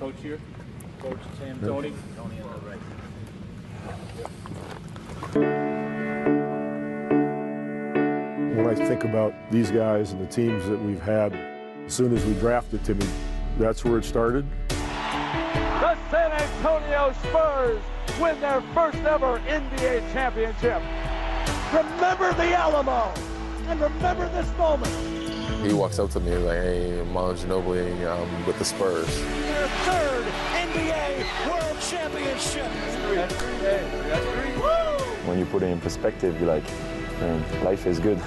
coach here. Coach Sam, Tony. Tony on the right. When I think about these guys and the teams that we've had, as soon as we drafted Timmy, that's where it started. The San Antonio Spurs win their first ever NBA championship. Remember the Alamo, and remember this moment. He walks up to me like, hey, Manu Ginobili, with the Spurs. Their third NBA World Championship. That's 3 days. That's 3. Woo! When you put it in perspective, you're like, man, life is good. The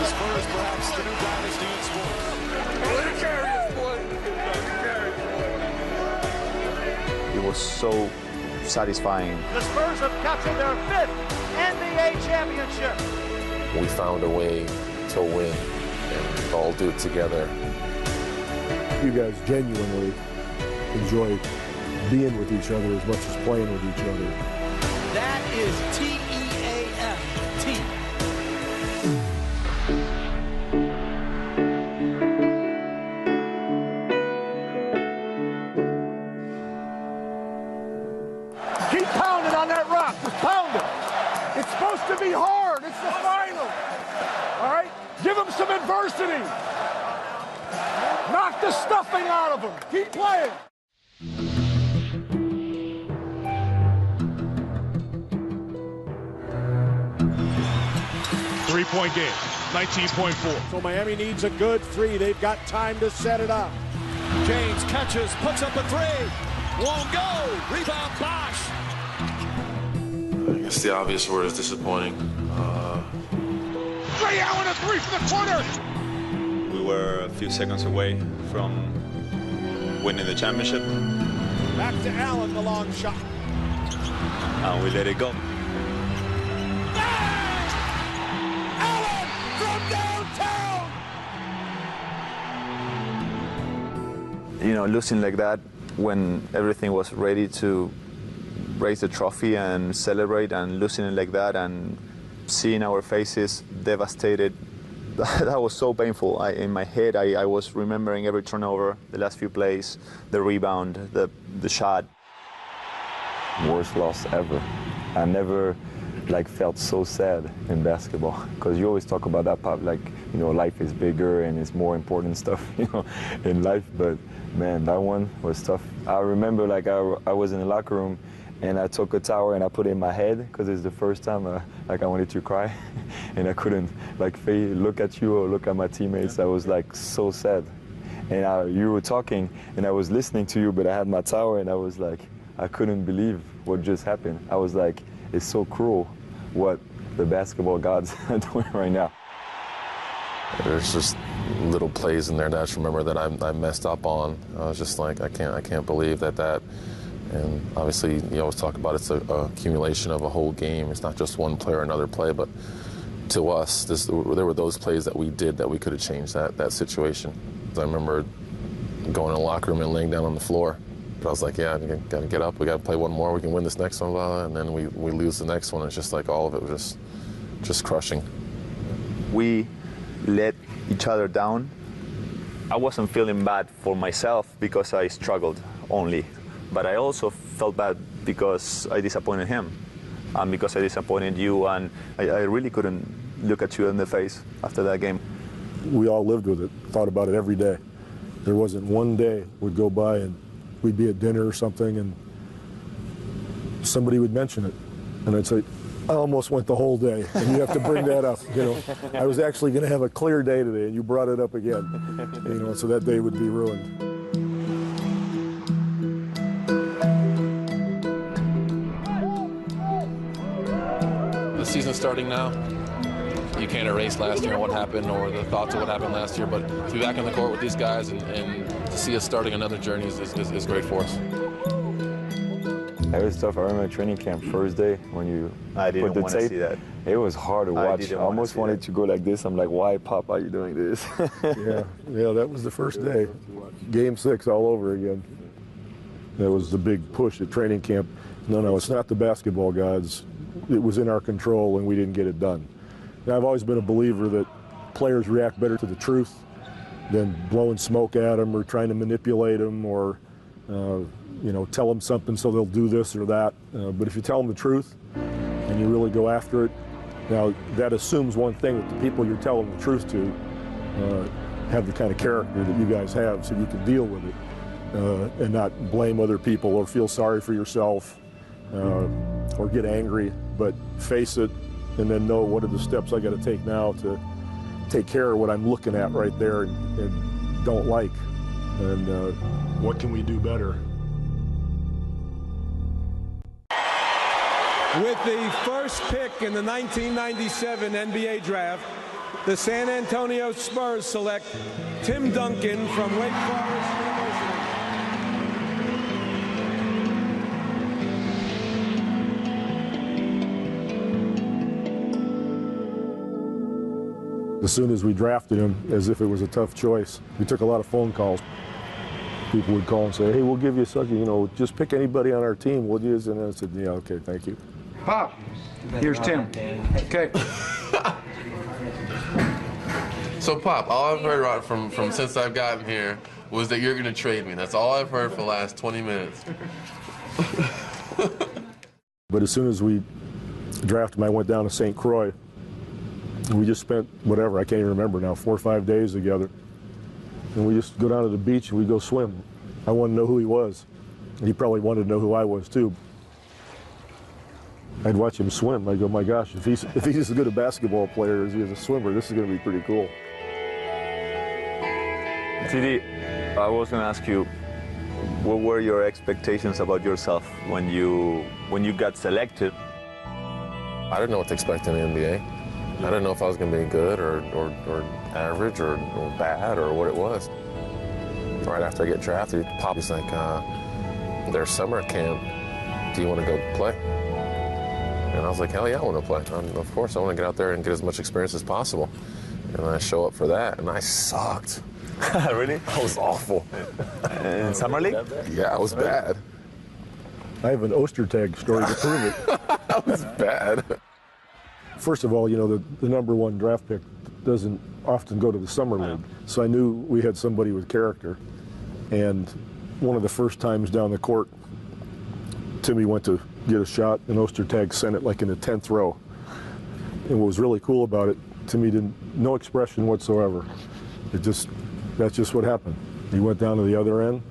Spurs perhaps the new dynasty in sports. It was so satisfying. The Spurs have captured their 5th NBA championship. We found a way to win and all do it together. You guys genuinely enjoy being with each other as much as playing with each other. That is T-E-A-F-T. Keep pounding on that rock. Just pound it. It's supposed to be hard. It's the final. All right? Give them some adversity. Knock the stuffing out of them. Keep playing. Three-point game, 19.4. So Miami needs a good 3. They've got time to set it up. James catches, puts up a 3. Won't go. Rebound, Bosh. I guess the obvious word is disappointing. Ray Allen, a 3 from the corner. We were a few seconds away from winning the championship. Back to Allen, the long shot. And we let it go. Allen from downtown. You know, losing like that when everything was ready to raise the trophy and celebrate, and losing it like that and seeing our faces devastated, that was so painful. In my head, I was remembering every turnover, the last few plays, the rebound, the shot. Worst loss ever. I never felt so sad in basketball, because you always talk about that part, life is bigger and it's more important stuff, in life. But man, that one was tough. I remember I was in the locker room and I took a towel and I put it in my head, because it's the first time I wanted to cry and I couldn't look at you or look at my teammates. I was so sad. And you were talking and I was listening to you, but I had my towel and I was I couldn't believe what just happened. I was it's so cruel what the basketball gods are doing right now. There's just little plays in there that I just remember that I messed up on. I was just I can't believe that. And obviously, you always talk about it's a accumulation of a whole game. It's not just one play or another play, but to us, there were those plays that we did that we could have changed that situation. I remember going in the locker room and laying down on the floor. But I was like, yeah, we got to get up. We got to play one more. We can win this next one, blah, blah. And then we lose the next one. It's just all of it was just crushing. We let each other down. I wasn't feeling bad for myself because I struggled only, but I also felt bad because I disappointed him and because I disappointed you, and I really couldn't look at you in the face after that game. We all lived with it, thought about it every day. There wasn't one day would go by and we'd be at dinner or something and somebody would mention it. And I'd say, I almost went the whole day, and you have to bring that up. I was actually going to have a clear day today, and you brought it up again. So that day would be ruined. The season's starting now. You can't erase last year and what happened or the thoughts of what happened last year, but to be back on the court with these guys and to see us starting another journey is great for us. It was tough. I remember training camp first day when you put the tape. See that. It was hard to watch. I almost wanted to go like this. I'm like, why, Pop, are you doing this? Yeah, that was the first day. Game 6 all over again. That was the big push at training camp. No, it's not the basketball gods. It was in our control, and we didn't get it done. And I've always been a believer that players react better to the truth than blowing smoke at them or trying to manipulate them or tell them something so they'll do this or that. But if you tell them the truth and you really go after it, now that assumes one thing, that the people you're telling the truth to have the kind of character that you guys have, so you can deal with it and not blame other people or feel sorry for yourself or get angry, but face it and then know what are the steps I got to take now to take care of what I'm looking at right there and don't like, and what can we do better. With the first pick in the 1997 NBA draft, the San Antonio Spurs select Tim Duncan from Wake Forest University. As soon as we drafted him, as if it was a tough choice, we took a lot of phone calls. People would call and say, hey, we'll give you a second, just pick anybody on our team, will you? And I said, yeah, okay, thank you. Pop, here's Tim. Okay. So, Pop, all I've heard from since I've gotten here was that you're going to trade me. That's all I've heard for the last 20 minutes. But as soon as we drafted him, I went down to St. Croix. And we just spent, whatever, I can't even remember now, 4 or 5 days together. And we just go down to the beach and we go swim. I wanted to know who he was. And he probably wanted to know who I was, too. I'd watch him swim. I'd go, my gosh, if he's as good a basketball player as he is a swimmer, this is going to be pretty cool. TD, I was going to ask you, what were your expectations about yourself when you got selected? I didn't know what to expect in the NBA. I didn't know if I was going to be good or average or bad or what it was. Right after I get drafted, Poppy's like, there's summer camp. Do you want to go play? And I was like, hell yeah, I want to play. Of course, I want to get out there and get as much experience as possible. And I show up for that, and I sucked. Really? I was awful. In Summer League? Yeah, I was bad. I have an Ostertag story to prove it. I was bad. First of all, the #1 draft pick doesn't often go to the summer league. So I knew we had somebody with character. And one of the first times down the court, Timmy went to get a shot, and Ostertag sent it like in the 10th row. And what was really cool about it, Timmy no expression whatsoever. That's just what happened. He went down to the other end,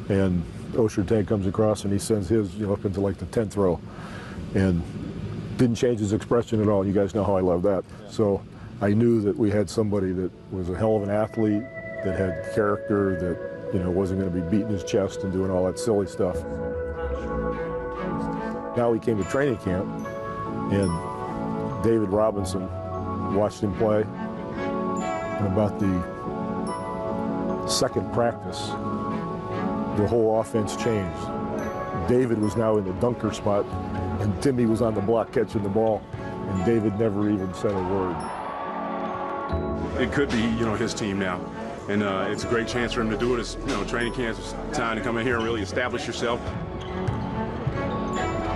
and Ostertag comes across and he sends his up into like the 10th row. And didn't change his expression at all. You guys know how I love that. Yeah. So I knew that we had somebody that was a hell of an athlete, that had character, that wasn't going to be beating his chest and doing all that silly stuff. Now he came to training camp, and David Robinson watched him play. And about the second practice, the whole offense changed. David was now in the dunker spot, and Timmy was on the block catching the ball, and David never even said a word. It could be, his team now, and it's a great chance for him to do it. It's, training camp, it's time to come in here and really establish yourself.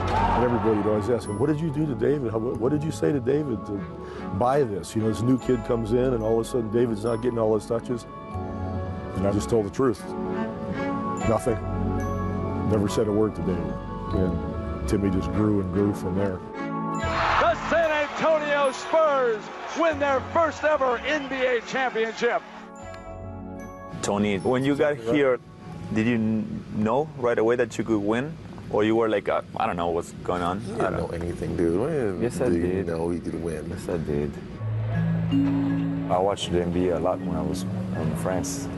And everybody would always ask him, what did you do to David? What did you say to David to buy this? This new kid comes in, and all of a sudden David's not getting all his touches. And I just told the truth. Nothing. Never said a word to David. And Timmy just grew and grew from there. The San Antonio Spurs win their first ever NBA championship. Tony, when you got here, did you know right away that you could win? Or you were like, I don't know what's going on? I don't know anything, dude. Yes, I did. You know we could win. Yes, I did. I watched the NBA a lot when I was in France.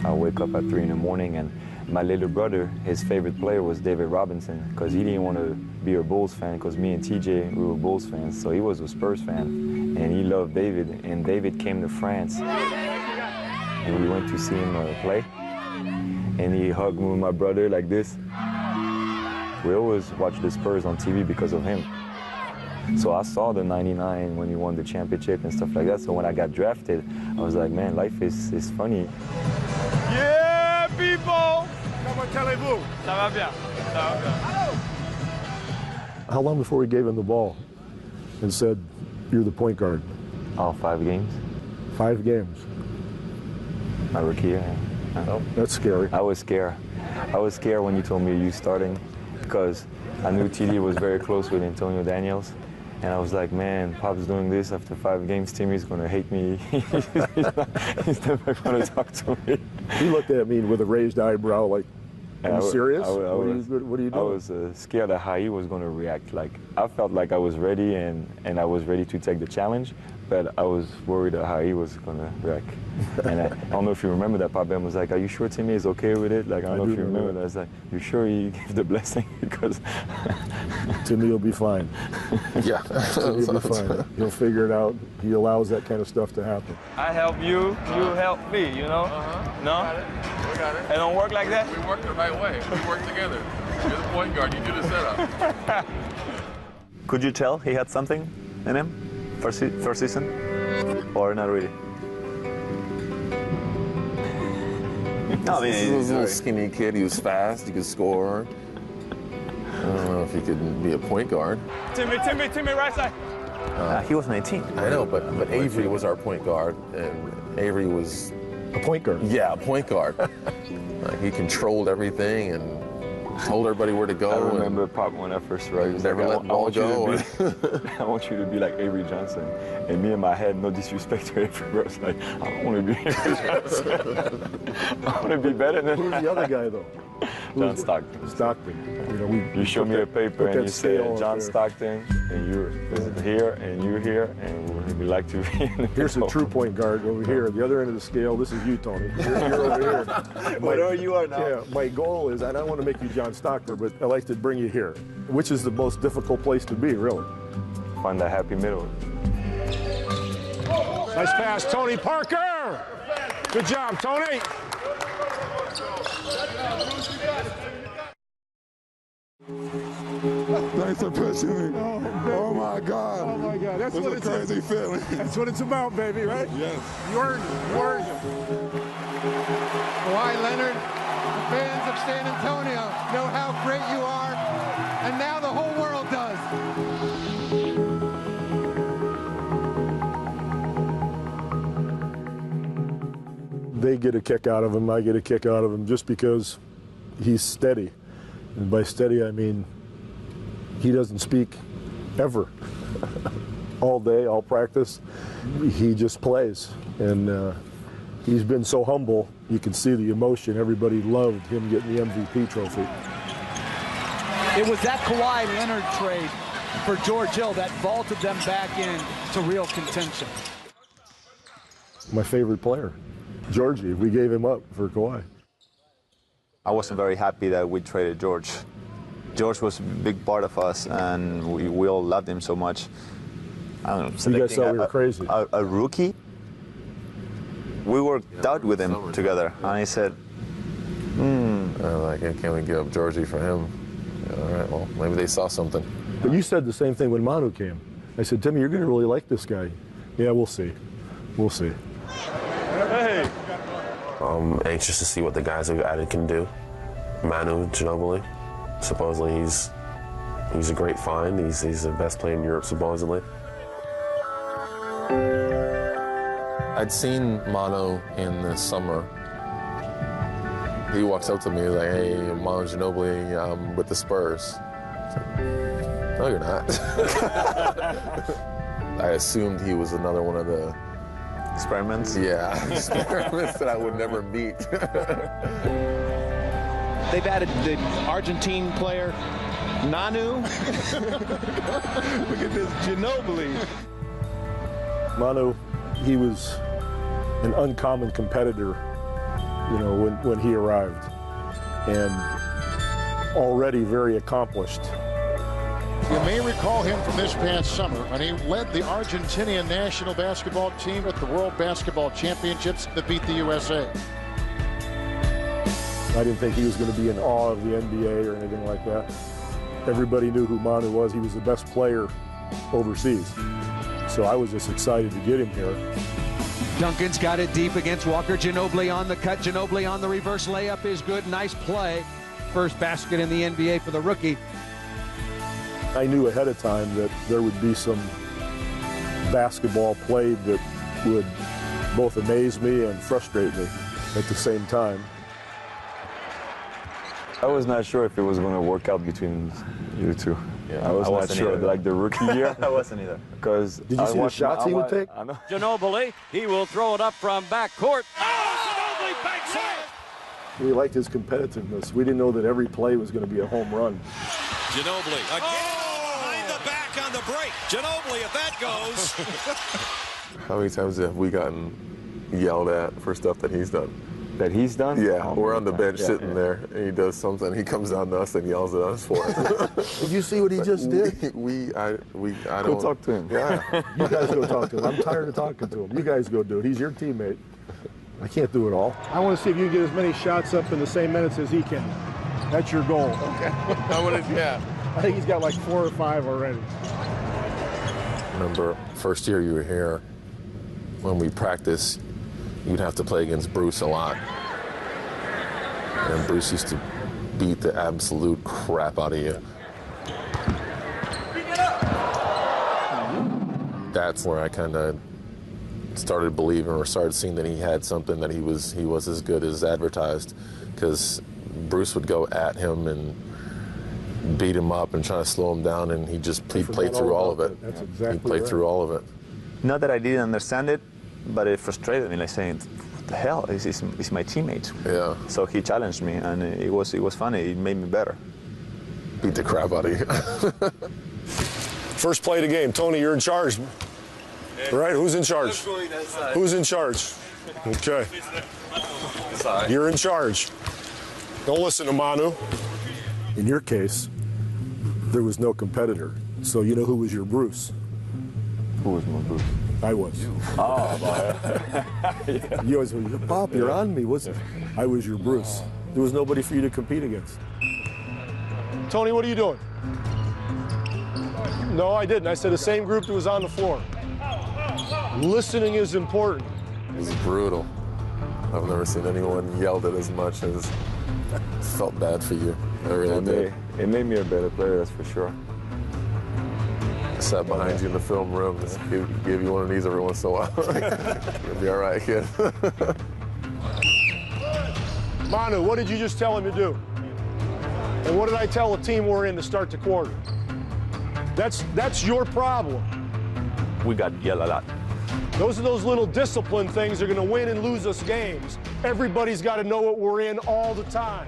I wake up at 3 in the morning, and my little brother, his favorite player was David Robinson, because he didn't want to be a Bulls fan, because me and TJ, we were Bulls fans, so he was a Spurs fan, and he loved David, and David came to France, and we went to see him play, and he hugged me with my brother like this. We always watch the Spurs on TV because of him. So I saw the 99 when he won the championship and stuff like that, so when I got drafted, I was like, man, life is funny. Yeah, people! Comment allez-vous? Ça va bien. Ça va bien. How long before we gave him the ball and said, you're the point guard? Oh, 5 games. 5 games. My rookie year. Oh, that's scary. I was scared. I was scared when you told me you starting because I knew TD was very close with Antonio Daniels. And I was like, man, Pop's doing this after 5 games. Timmy's going to hate me. He's never going to talk to me. He looked at me with a raised eyebrow like, are you serious? What are you doing? I was scared of how he was going to react. Like, I felt like I was ready and I was ready to take the challenge, but I was worried of how he was going to react. And I don't know if you remember that Pop Ben was like, are you sure Timmy is okay with it? Like, I don't know if you remember that. I was like, you sure he gave the blessing? Because Timmy will be fine. Yeah. Timmy will be fine. He'll figure it out. He allows that kind of stuff to happen. I help you, you help me, you know? No? We got it. It don't work like that? We work the right way. We work together. You're the point guard. You do the setup. Could you tell he had something in him first season? Or not really? No, I mean, he was a little skinny kid. He was fast. He could score. I don't know if he could be a point guard. Timmy, right side. He was 19. I know, but Avery was our point guard, and Avery was a point guard. Yeah, a point guard. He controlled everything and told everybody where to go. I remember Pop when I first arrived. He was never let the ball go. I want you to be like Avery Johnson. And me in my head, no disrespect to Avery, but I was like, I don't want to be Avery Johnson. I want to be better than Who's the other guy, though? John Stockton. Stockton. You know, you show me a paper and you say John there. Stockton, and you're here, and you're here, and we like to be in the Here's a true point guard over here. The other end of the scale, this is you, Tony. You're over here. Whatever you are now. Yeah, my goal is, I don't want to make you John Stockton, but I like to bring you here, which is the most difficult place to be, really. Find that happy middle. Nice pass, Tony Parker. Good job, Tony. Thanks for pushing me. Oh my God. Oh my God. That's what it's a crazy feeling. That's what it's about, baby, right? Yes. You earned it. You earned it. Kawhi Leonard, the fans of San Antonio know how great you are, and now the whole world does. They get a kick out of him, I get a kick out of him, just because he's steady. And by steady, I mean he doesn't speak ever. All day, all practice, he just plays. And he's been so humble, you can see the emotion. Everybody loved him getting the MVP trophy. It was that Kawhi Leonard trade for George Hill that vaulted them back in to real contention. My favorite player, Georgie. We gave him up for Kawhi. I wasn't very happy that we traded George. George was a big part of us, and we all loved him so much. I don't know, you guys thought we were crazy. A rookie? We worked out with him together, and I said, like, can we give up Georgie for him? Yeah, all right, well, maybe they saw something. But you said the same thing when Manu came. I said, Timmy, you're going to really like this guy. Yeah, we'll see. We'll see. Hey. I'm anxious to see what the guys we've added can do. Manu Ginobili, supposedly he's a great find. He's the best player in Europe, supposedly. I'd seen Manu in the summer. He walks up to me, he's like, hey, Manu Ginobili, I'm with the Spurs. Like, no, you're not. I assumed he was another one of the experiments? Yeah, experiments that I would never meet. They've added the Argentine player, Nanu. Look at this Ginobili. Manu, he was an uncommon competitor, you know, when he arrived, and already very accomplished. You may recall him from this past summer when he led the Argentinian national basketball team at the World Basketball Championships that beat the USA. I didn't think he was going to be in awe of the NBA or anything like that. Everybody knew who Manu was. He was the best player overseas. So I was just excited to get him here. Duncan's got it deep against Walker. Ginobili on the cut. Ginobili on the reverse layup is good. Nice play. First basket in the NBA for the rookie. I knew ahead of time that there would be some basketball played that would both amaze me and frustrate me. at the same time. I was not sure if it was going to work out between you two. Yeah, I was not sure. either. Like the rookie year. I wasn't either. Because did you see the shots he would take? Ginobili, he will throw it up from backcourt. Oh, Ginobili banks it! We liked his competitiveness. We didn't know that every play was going to be a home run. Ginobili again behind the back on the break. Ginobili, if that goes. How many times have we gotten yelled at for stuff that he's done? That he's done? Yeah, oh, we're on the bench sitting there, and he does something. He comes down to us and yells at us for it. Did you see what he just did? I don't. Go talk to him. Yeah, you guys go talk to him. I'm tired of talking to him. You guys go do it. He's your teammate. I can't do it all. I want to see if you can get as many shots up in the same minutes as he can. That's your goal. Okay. Yeah. I think he's got like 4 or 5 already. Remember, first year you were here, when we practiced, you'd have to play against Bruce a lot. And Bruce used to beat the absolute crap out of you. That's where I kind of started believing or started seeing that he had something, that he was as good as advertised, because Bruce would go at him and beat him up and try to slow him down, and he played through all of it. That's exactly He played through all of it. Not that I didn't understand it, but it frustrated me, like saying, what the hell, he's my teammate. Yeah. So he challenged me, and it was funny. It made me better. Beat the crap out of you. First play of the game. Tony, you're in charge. All right, who's in charge? Who's in charge? Okay. You're in charge. Don't listen to Manu. In your case, there was no competitor. So you know who was your Bruce? Who was my Bruce? I was. Oh, yeah. You always went, Pop, you're on me. I was your Bruce. There was nobody for you to compete against. Tony, what are you doing? No, I didn't. I said the same group that was on the floor. Listening is important. It was brutal. I've never seen anyone yelled at as much as felt bad for you. I really did. It made me a better player, that's for sure. I sat behind you in the film room, just give you one of these every once in a while. You'll be all right, kid. Manu, what did you just tell him to do? And what did I tell the team we're in to start the quarter? That's your problem. We got yelled a lot. Those are those little discipline things that are going to win and lose us games. Everybody's got to know what we're in all the time.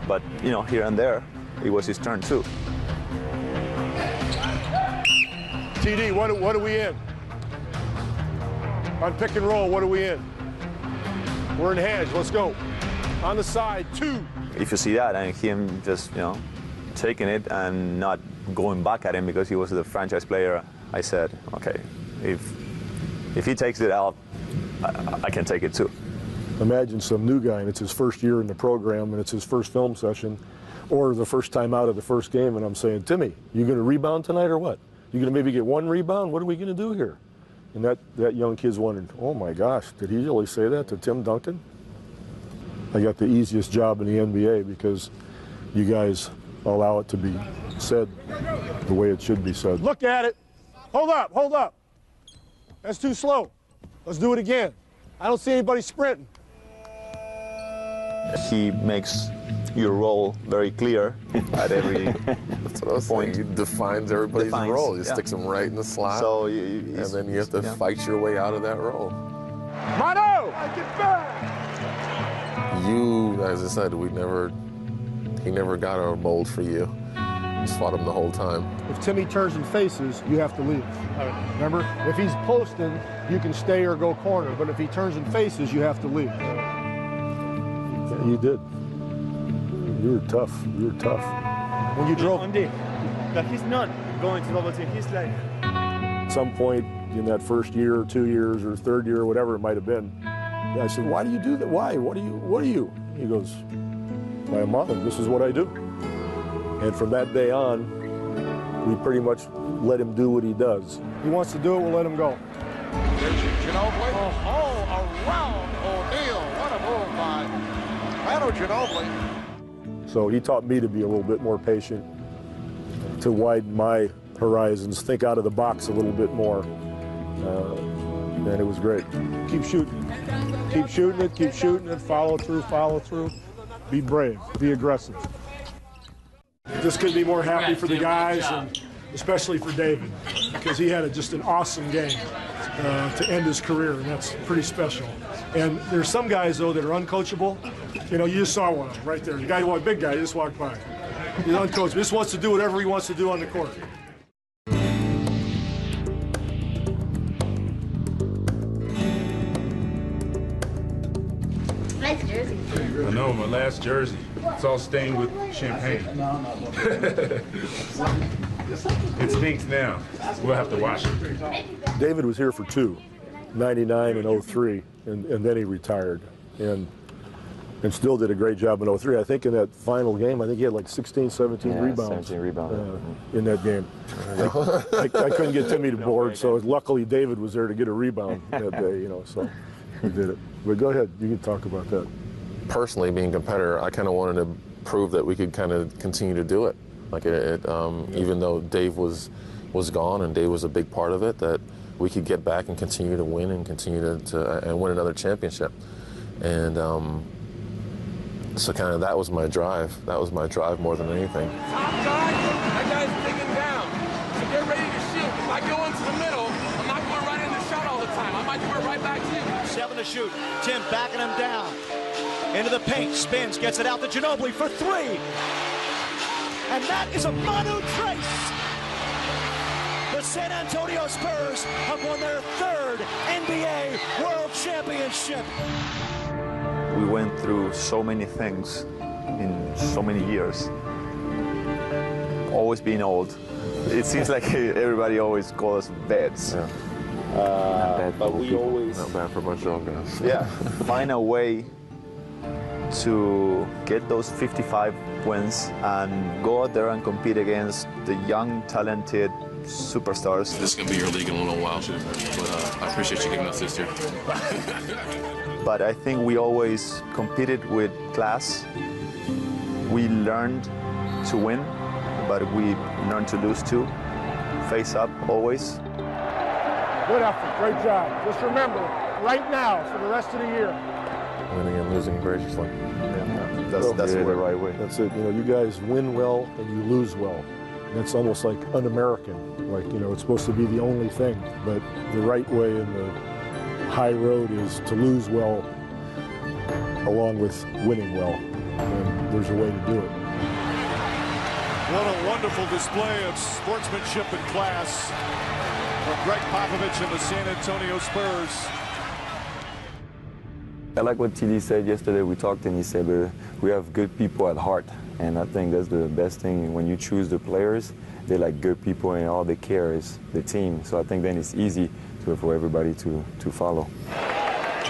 But, here and there, it was his turn too. TD, what are we in? On pick and roll, what are we in? We're in hedge, let's go. On the side, 2. If you see that and him just, taking it and not going back at him because he was the franchise player, I said, okay, if he takes it out, I can take it too. Imagine some new guy and it's his first year in the program and it's his first film session or the first time out of the first game and I'm saying, Timmy, you going to rebound tonight or what? You going to maybe get 1 rebound? What are we going to do here? And that young kid's wondering, oh my gosh, did he really say that to Tim Duncan? I got the easiest job in the NBA because you guys allow it to be said the way it should be said. Look at it. Hold up. That's too slow. Let's do it again. I don't see anybody sprinting. He makes your role very clear at every That's what I was point. Saying. He defines everybody's role. He sticks them right in the slot. So and then you have to fight your way out of that role. Manu! Get back! You, as I said, he never got a mold for you. Just fought him the whole time. If Timmy turns and faces, you have to leave. Remember? If he's posting, you can stay or go corner. But if he turns and faces, you have to leave. Yeah, you did. You were tough. When you drove... That he's not going to double team. He's like... At some point in that first year or 2 years or third year or whatever it might have been, I said, why do you do that? Why? What are you? He goes, my mom, this is what I do. And from that day on, we pretty much let him do what he does. He wants to do it, we'll let him go. There's Ginobili. Around O'Neal. What a move by Manu Ginobili. So he taught me to be a little bit more patient, to widen my horizons, think out of the box a little bit more. And it was great. Keep shooting. Keep shooting it, follow through. Be brave, be aggressive. Just couldn't be more happy for the guys, and especially for David, because he had just an awesome game to end his career, and that's pretty special. And there's some guys, though, that are uncoachable. You know, you just saw one of them right there. The guy, big guy, just walked by. He's uncoachable. He just wants to do whatever he wants to do on the court. Nice jersey. I know, my last jersey. It's all stained with champagne. It stinks now. We'll have to wash it. David was here for two, 99 and 03, and then he retired. And still did a great job in 03. I think in that final game, I think he had like 16, 17 rebounds. 17 rebounds. In that game. I couldn't get Timmy to board, so luckily David was there to get a rebound that day, you know, so he did it. But go ahead, you can talk about that. Personally, being a competitor, I kind of wanted to prove that we could kind of continue to do it. Like even though Dave was gone and Dave was a big part of it, that we could get back and continue to win and continue to win another championship. And so kind of that was my drive. That was my drive more than anything. Top guy, that guy's digging down. So get ready to shoot. If I go into the middle, I'm not going right in the shot all the time. I might do it right back to you. 7 to shoot. Tim backing him down. Into the paint, spins, gets it out to Ginobili for 3. And that is a Manu Trace. The San Antonio Spurs have won their 3rd NBA World Championship. We went through so many things in so many years. Always being old. It seems like everybody always calls us vets. Yeah. But we always... Not bad for Montreal guys. Yeah, find a way to get those 55 wins and go out there and compete against the young, talented superstars. This is going to be your league in a little while, but I appreciate you giving us this year. But I think we always competed with class. We learned to win, but we learned to lose too. Face up always. Good effort, great job. Just remember, right now, for the rest of the year. Winning and losing graciously. Yeah, that's the right way. That's it. You know, you guys win well and you lose well. That's almost like un-American. Like, you know, it's supposed to be the only thing. But the right way in the high road is to lose well along with winning well. And there's a way to do it. What a wonderful display of sportsmanship and class from Greg Popovich and the San Antonio Spurs. I like what TD said yesterday. We talked and he said we have good people at heart. And I think that's the best thing. When you choose the players, they're like good people and all they care is the team. So I think then it's easy for everybody to follow.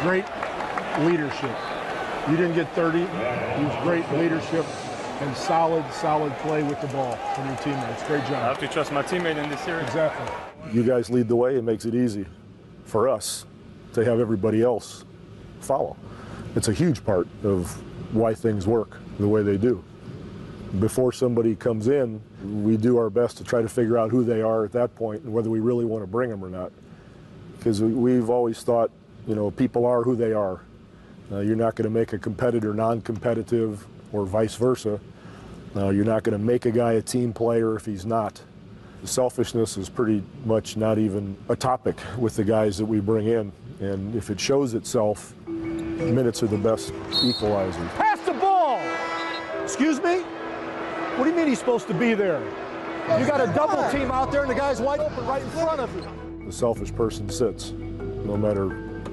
Great leadership. You didn't get 30. Use great leadership and solid play with the ball from your teammates. Great job. I have to trust my teammate in this series. Exactly. You guys lead the way. It makes it easy for us to have everybody else follow. It's a huge part of why things work the way they do. Before somebody comes in, we do our best to try to figure out who they are at that point and whether we really want to bring them or not. Because we've always thought, you know, people are who they are. You're not going to make a competitor non-competitive or vice versa. You're not going to make a guy a team player if he's not. Selfishness is pretty much not even a topic with the guys that we bring in. And if it shows itself, minutes are the best equalizers. Pass the ball! Excuse me? What do you mean he's supposed to be there? You got a double team out there and the guy's wide open right in front of you. The selfish person sits, no matter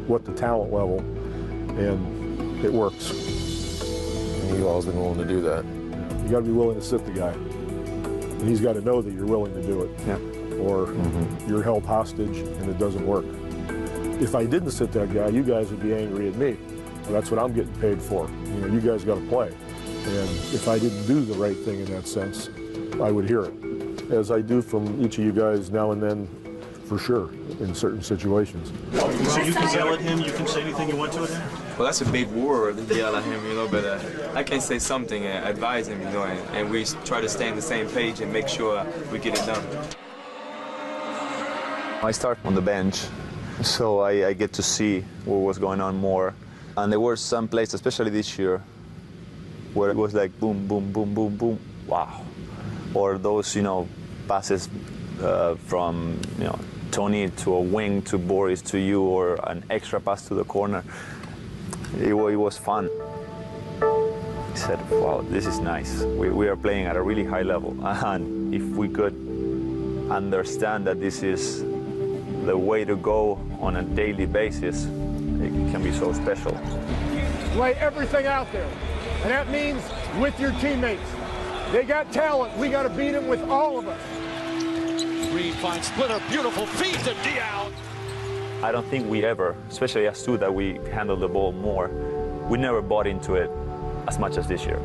what the talent level, and it works. And you've always been willing to do that. You got to be willing to sit the guy. And he's got to know that you're willing to do it. Yeah. Or you're held hostage and it doesn't work. If I didn't sit that guy, you guys would be angry at me. Well, that's what I'm getting paid for. You know, you guys got to play. And if I didn't do the right thing in that sense, I would hear it. As I do from each of you guys now and then, for sure, in certain situations. So you can yell at him, you can say anything you want to him? Well, that's a big word to yell at him, you know, but I can say something and advise him, you know, and we try to stay on the same page and make sure we get it done. I start on the bench, So I get to see what was going on more. And there were some plays, especially this year, where it was like boom, boom, boom, boom, boom, wow. Or those, passes from, Tony to a wing to Boris to you, or an extra pass to the corner. It was fun. I said, wow, this is nice. We are playing at a really high level. And if we could understand that this is the way to go on a daily basis, it can be so special. Lay everything out there, and that means with your teammates. They got talent. We got to beat them with all of us. Green finds Splitter, beautiful feed to Diao. I don't think we ever, especially us two that we handle the ball more, we never bought into it as much as this year.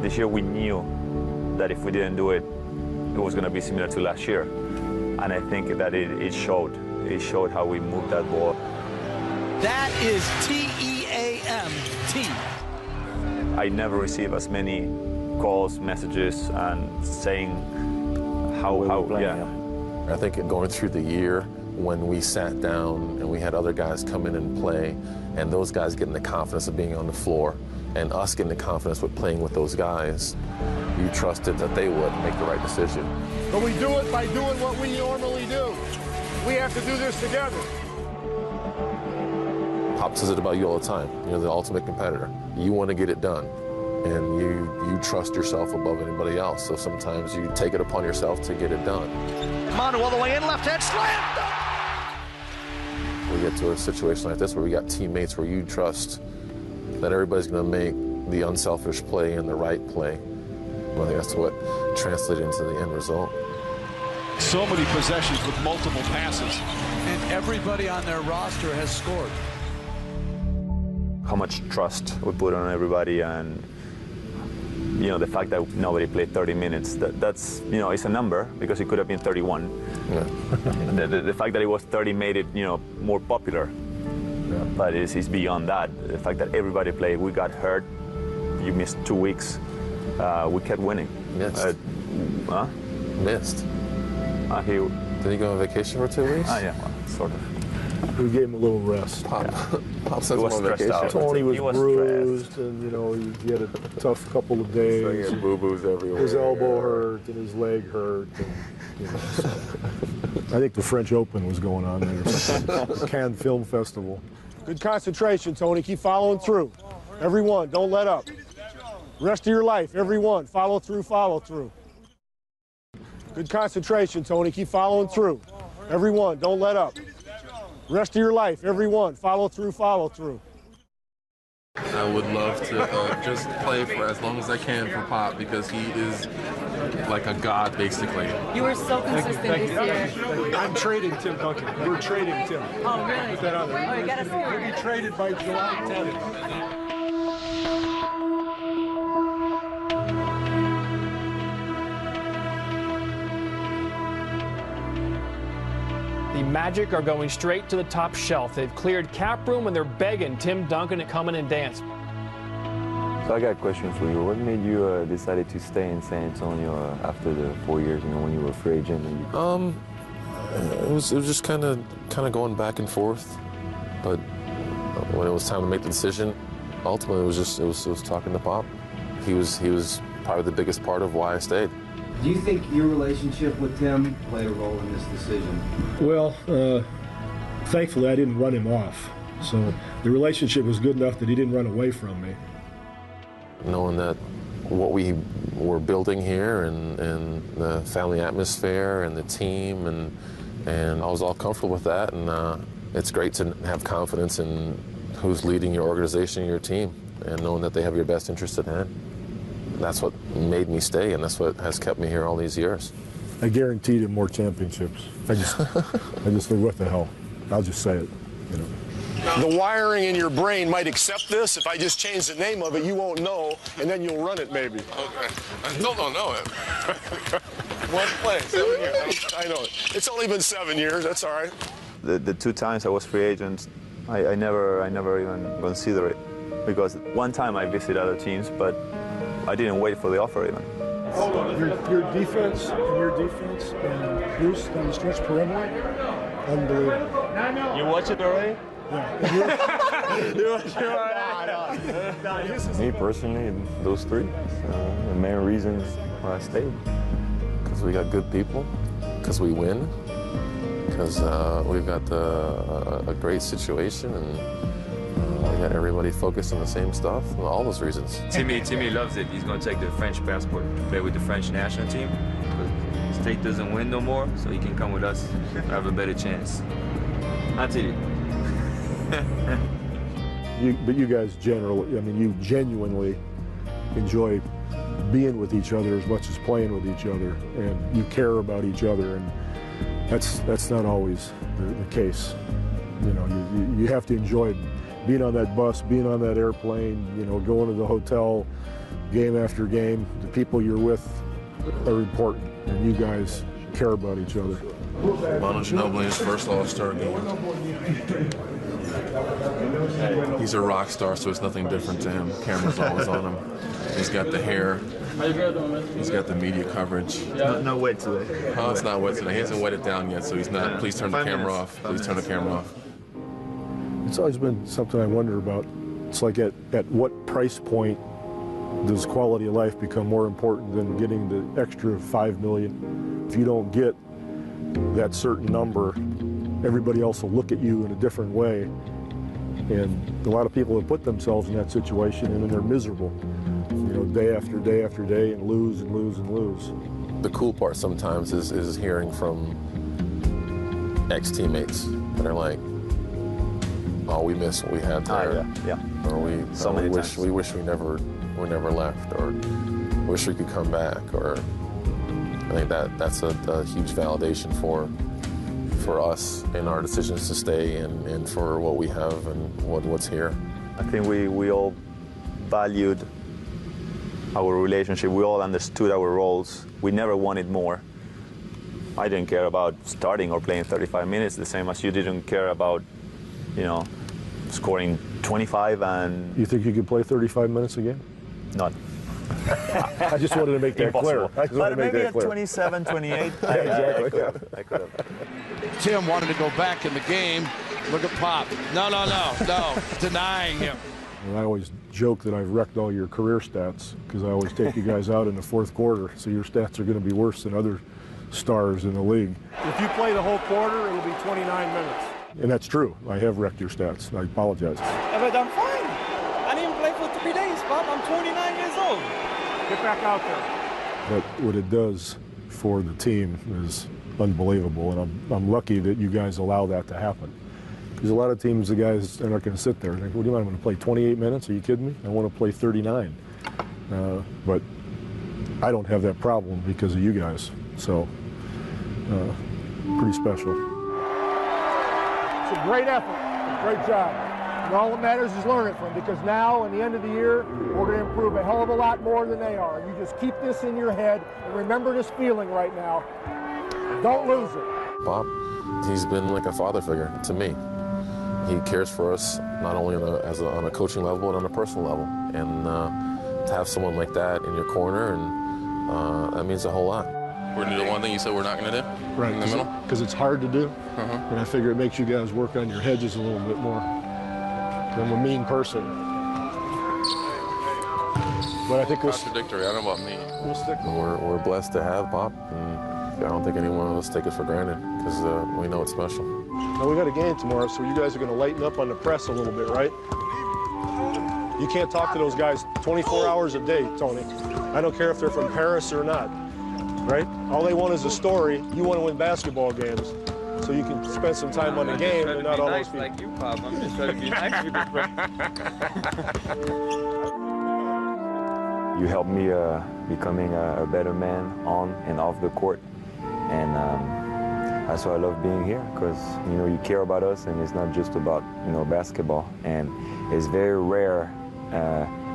This year we knew that if we didn't do it, it was going to be similar to last year. And I think that it showed. It showed how we moved that ball. That is TEAM, team. I never receive as many calls, messages, and saying how yeah. I think going through the year, when we sat down and we had other guys come in and play, and those guys getting the confidence of being on the floor, and us getting the confidence with playing with those guys, you trusted that they would make the right decision. But we do it by doing what we normally do. We have to do this together. Pop says it about you all the time. You're the ultimate competitor. You want to get it done, and you trust yourself above anybody else. So sometimes you take it upon yourself to get it done. Manu all the way in, left hand slam. We get to a situation like this where we got teammates where you trust that everybody's going to make the unselfish play and the right play. I think that's what translated into the end result. So many possessions with multiple passes. And everybody on their roster has scored. How much trust we put on everybody, and the fact that nobody played 30 minutes, that's it's a number, because it could have been 31. Yeah. the fact that it was 30 made it more popular. Yeah. But it's beyond that. The fact that everybody played, we got hurt, you missed 2 weeks, we kept winning. Missed. Missed. Did he go on vacation for 2 weeks? Yeah, well, sort of. We gave him a little rest. Pop says he was stressed out. Tony was bruised, and he had a tough couple of days. So he had boo-boos everywhere. His elbow hurt, and his leg hurt. And, I think the French Open was going on there. Cannes Film Festival. Good concentration, Tony. Keep following through. Everyone, don't let up. Rest of your life, everyone, follow through, follow through. Good concentration, Tony. Keep following through. Everyone, don't let up. Rest of your life, everyone, follow through, follow through. I would love to just play for as long as I can for Pop, because he is like a god, basically. You were so consistent this year. I'm trading Tim Duncan. We're trading Tim. Oh, really? Put that on there. Oh, you got to see He'll be traded by July 10th. The Magic are going straight to the top shelf. They've cleared cap room and they're begging Tim Duncan to come in and dance. So I got a question for you. What made you decide to stay in San Antonio after the 4 years? When you were a free agent. It was just kind of going back and forth, but when it was time to make the decision, ultimately it was talking to Pop. He was probably the biggest part of why I stayed. Do you think your relationship with Tim played a role in this decision? Well, thankfully I didn't run him off. So the relationship was good enough that he didn't run away from me. Knowing that what we were building here and the family atmosphere and the team, and I was all comfortable with that, and it's great to have confidence in who's leading your organization and your team, and knowing that they have your best interest at hand. That's what made me stay, and that's what has kept me here all these years. I guaranteed him more championships. I just said, what the hell? I'll just say it. The wiring in your brain might accept this. If I just change the name of it, you won't know, and then you'll run it maybe. Okay. I still don't know it. One play, 7 years. I know it. It's only been 7 years. That's all right. The 2 times I was free agent, I never even considered it, because one time I visited other teams, but I didn't wait for the offer even. Your defense and Bruce on the stretch perimeter, unbelievable. You watch it already? Me personally, those three, the main reasons why I stayed. Because we got good people, because we win, because we've got a great situation, and we got everybody focused on the same stuff. All those reasons. Timmy loves it. He's going to take the French passport to play with the French national team. His state doesn't win no more, so he can come with us and have a better chance. Until But you guys generally, I mean, you genuinely enjoy being with each other as much as playing with each other, and you care about each other, and that's not always the case. You know, you have to enjoy being on that bus, being on that airplane, you know, going to the hotel, game after game. The people you're with are important, and you guys care about each other. Manu Ginobili, his first All-Star game. He's a rock star, so it's nothing different to him. Camera's always on him. He's got the hair. He's got the media coverage. Not wet today. Oh, it's not wet today. He hasn't wet it down yet, so he's not. Please turn the camera off. Please turn the camera off. It's always been something I wonder about. It's like at what price point does quality of life become more important than getting the extra $5 million? If you don't get that certain number, everybody else will look at you in a different way. And a lot of people have put themselves in that situation, and then they're miserable, you know, day after day after day, and lose and lose and lose. The cool part sometimes is hearing from ex-teammates that are like, "Oh, we miss what we had there," or we wish we never left, or wish we could come back, or I think that's a huge validation for us in our decisions to stay, and for what we have and what's here. I think we all valued our relationship. We all understood our roles. We never wanted more. I didn't care about starting or playing 35 minutes, the same as you didn't care about, you know, scoring 25 and... You think you could play 35 minutes a game? Not. I just wanted to make that clear. But maybe at 27, 28, I could have. Tim wanted to go back in the game. Look at Pop. No. Denying him. And I always joke that I've wrecked all your career stats because I always take you guys out in the fourth quarter, so your stats are going to be worse than other stars in the league. If you play the whole quarter, it'll be 29 minutes. And that's true. I have wrecked your stats. I apologize. But I'm fine. I didn't play for 3 days, Bob. I'm 29 years old. Get back out there. But what it does for the team is unbelievable, and I'm lucky that you guys allow that to happen. Because a lot of teams, the guys are not going to sit there and think, what do you want, I'm going to play 28 minutes? Are you kidding me? I want to play 39. But I don't have that problem because of you guys. So, pretty special. It's a great effort, great job. And all that matters is learn it from, because now, in the end of the year, we're going to improve a hell of a lot more than they are. You just keep this in your head and remember this feeling right now. Don't lose it. Bob, he's been like a father figure to me. He cares for us not only on a coaching level, but on a personal level. And to have someone like that in your corner, and that means a whole lot. We're going to do the one thing you said we're not going to do? Right, in the middle? Because it's hard to do. And I figure it makes you guys work on your hedges a little bit more. I'm a mean person. But I think contradictory. I don't know about me. We'll stick. We're blessed to have Bob, and I don't think anyone of us take it for granted, because we know it's special. Now, we got a game tomorrow, so you guys are going to lighten up on the press a little bit, right? You can't talk to those guys 24 hours a day, Tony. I don't care if they're from Paris or not, right? All they want is a story. You want to win basketball games, so you can spend some time on the game and not all those people. Like you, Pop. I'm just trying to be nice with You helped me becoming a better man on and off the court, and that's why I love being here, because you care about us, and it's not just about basketball. And it's very rare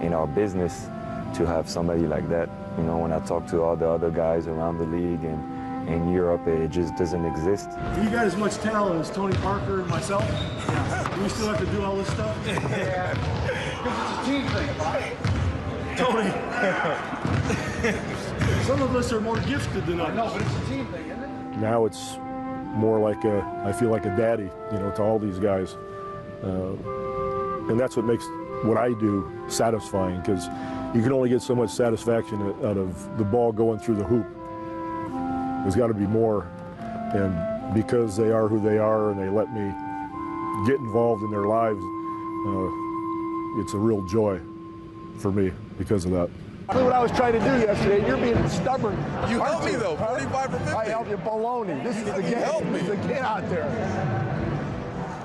in our business to have somebody like that. When I talk to all the other guys around the league and in Europe, it just doesn't exist. You got as much talent as Tony Parker and myself? Yeah. Do we still have to do all this stuff? Yeah. Because it's a team thing, right? Tony. Some of us are more gifted than others. No, but it's a team thing, isn't it? Now it's more like I feel like a daddy, you know, to all these guys. And that's what makes what I do satisfying, because you can only get so much satisfaction out of the ball going through the hoop. There's got to be more. And because they are who they are and they let me get involved in their lives, it's a real joy for me because of that. That's what I was trying to do yesterday. You're being stubborn. You helped me though, 45 for 50. I helped you, baloney. This is the game. Help me. This is the kid out there.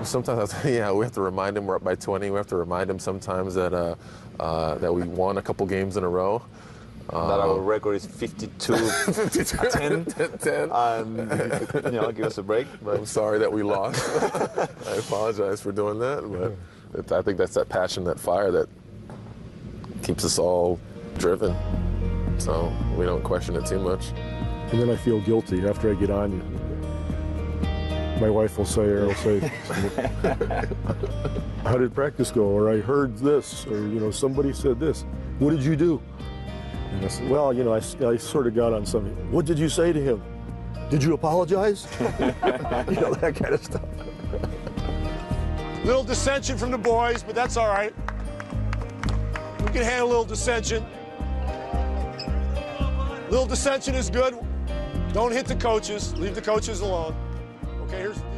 Sometimes, yeah, we have to remind him we're up by 20. We have to remind him sometimes that that we won a couple games in a row. That our record is 52, 10. You know, give us a break. But I'm sorry that we lost. I apologize for doing that, but I think that's that passion, that fire that keeps us all driven. So we don't question it too much. And then I feel guilty after I get on you. My wife will say, or I'll say, how did practice go? Or I heard this, or, you know, somebody said this. What did you do? And I said, well, you know, I sort of got on something. What did you say to him? Did you apologize? You know, that kind of stuff. Little dissension from the boys, but that's all right. We can handle a little dissension. Little dissension is good. Don't hit the coaches. Leave the coaches alone. Okay, here's the deal.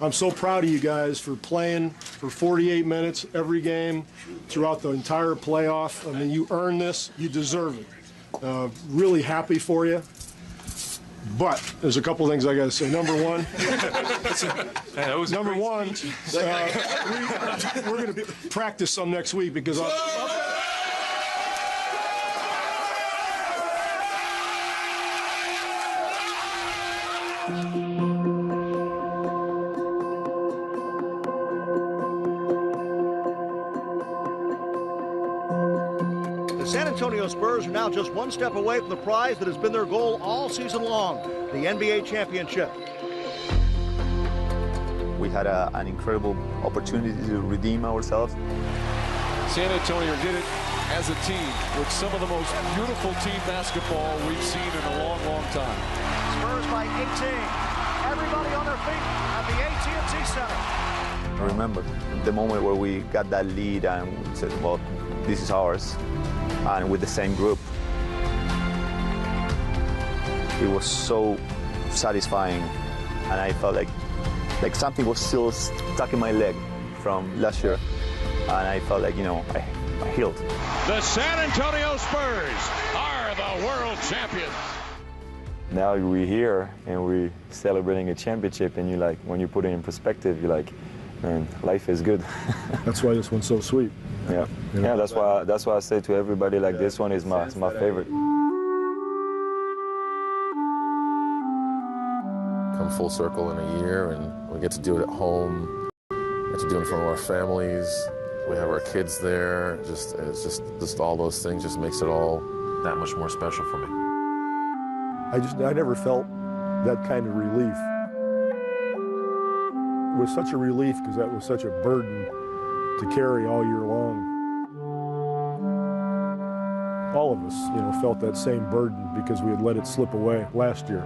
I'm so proud of you guys for playing for 48 minutes every game throughout the entire playoff. I mean, you earned this. You deserve it. Really happy for you. But there's a couple things I got to say. Number one, we're going to practice some next week because The San Antonio Spurs are now just one step away from the prize that has been their goal all season long, the NBA championship. We had an incredible opportunity to redeem ourselves. San Antonio did it as a team with some of the most beautiful team basketball we've seen in a long, long time. Spurs by 18. Everybody on their feet at the AT&T Center. I remember the moment where we got that lead and we said, well, this is ours, and with the same group. It was so satisfying, and I felt like something was still stuck in my leg from last year, and I felt like, you know, I healed. The San Antonio Spurs are the world champions. Now we're here and we're celebrating a championship, and you like, when you put it in perspective, you're like, man, life is good. That's why this one's so sweet. Yeah, yeah. That's why I say to everybody, like, this one is my favorite. Come full circle in a year, and we get to do it at home. We get to do it in front of our families. We have our kids there. It's just all those things just makes it all that much more special for me. I never felt that kind of relief. It was such a relief because that was such a burden to carry all year long. All of us, you know, felt that same burden because we had let it slip away last year.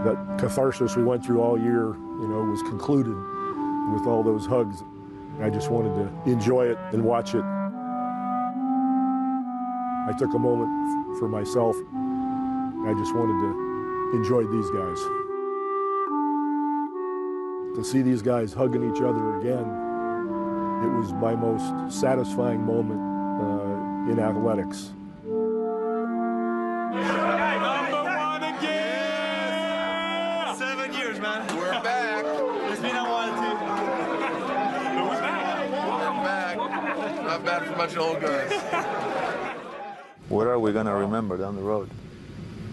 That catharsis we went through all year, you know, was concluded with all those hugs. I just wanted to enjoy it and watch it. I took a moment for myself. I just wanted to enjoy these guys. To see these guys hugging each other again, it was my most satisfying moment in athletics. Number one again! 7 years, man. We're back. It's been a while, too. Who's back? Welcome back. Not bad for a bunch of old guys. What are we going to remember down the road?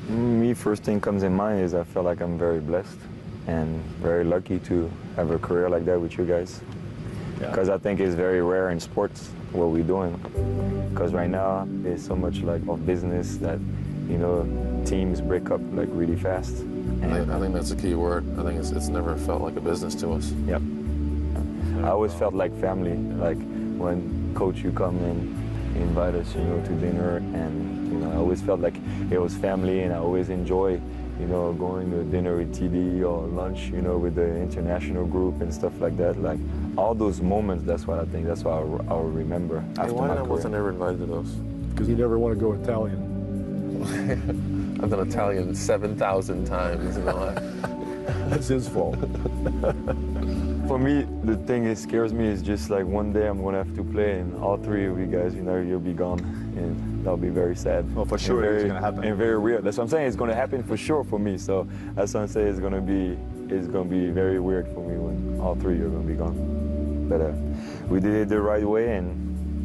Me, first thing comes in mind is I feel like I'm very blessed and very lucky to have a career like that with you guys. Because I think it's very rare in sports what we're doing. Because right now there's so much like of business that, you know, teams break up like really fast. And I think that's a key word. I think it's never felt like a business to us. Yep. I always felt like family. Like when coach, you come and invite us, you know, to dinner, and you know, I always felt like it was family, and I always enjoy you know, going to dinner with TD or lunch, you know, with the international group and stuff like that. Like, all those moments, that's what I think, that's what I'll remember after why my career. wasn't ever invited to those? Because you never want to go Italian. I've done Italian 7,000 times, you know. That's his fault. For me, the thing that scares me is just like one day I'm going to have to play and all three of you guys, you know, you'll be gone. And that'll be very sad. Well, for sure it's going to happen. And very weird. That's what I'm saying. It's going to happen for sure for me. So that's what I'm saying. It's going to be very weird for me when all three are going to be gone. But we did it the right way and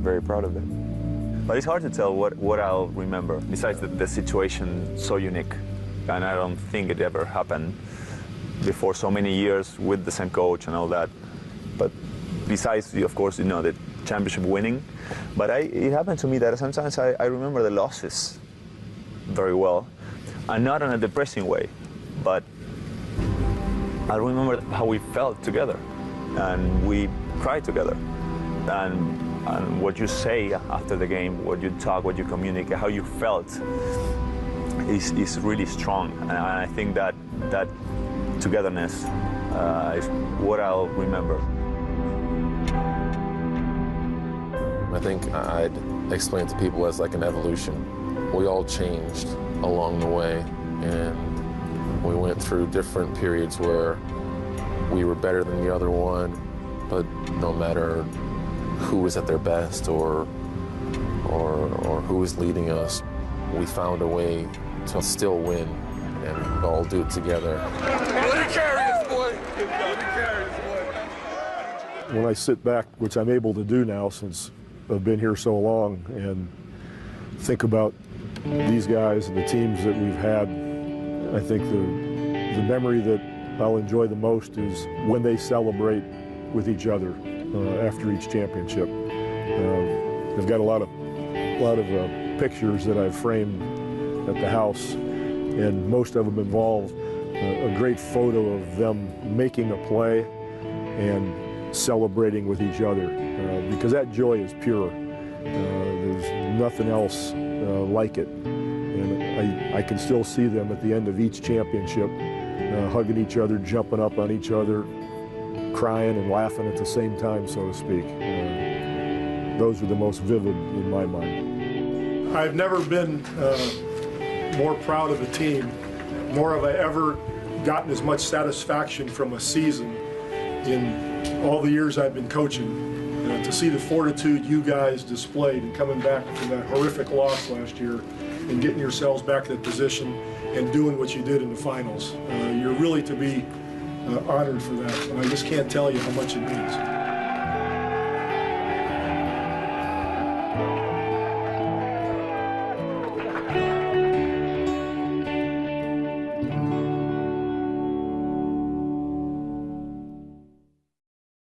very proud of it. But it's hard to tell what I'll remember, besides the situation so unique. And I don't think it ever happened before so many years with the same coach and all that. But besides, of course, you know, the championship winning. But it happened to me that sometimes I remember the losses very well. And not in a depressing way, but I remember how we felt together. And we cried together. And what you say after the game, what you talk, what you communicate, how you felt is really strong. And I think that togetherness is what I'll remember. I think I'd explain it to people as like an evolution. We all changed along the way, and we went through different periods where we were better than the other one, but no matter who was at their best or who was leading us, we found a way to still win and all do it together. Let it carry us, boy. Let it carry us, boy. When I sit back, which I'm able to do now since I've been here so long, and think about these guys and the teams that we've had, I think the memory that I'll enjoy the most is when they celebrate with each other after each championship. I've got a lot of pictures that I've framed at the house, and most of them involve a great photo of them making a play and celebrating with each other, because that joy is pure. There's nothing else like it. And I can still see them at the end of each championship, hugging each other, jumping up on each other, crying and laughing at the same time, so to speak. Those are the most vivid in my mind. I've never been more proud of a team, nor have I ever gotten as much satisfaction from a season in all the years I've been coaching. To see the fortitude you guys displayed and coming back from that horrific loss last year and getting yourselves back to that position and doing what you did in the finals. You're really to be honored for that, and I just can't tell you how much it means.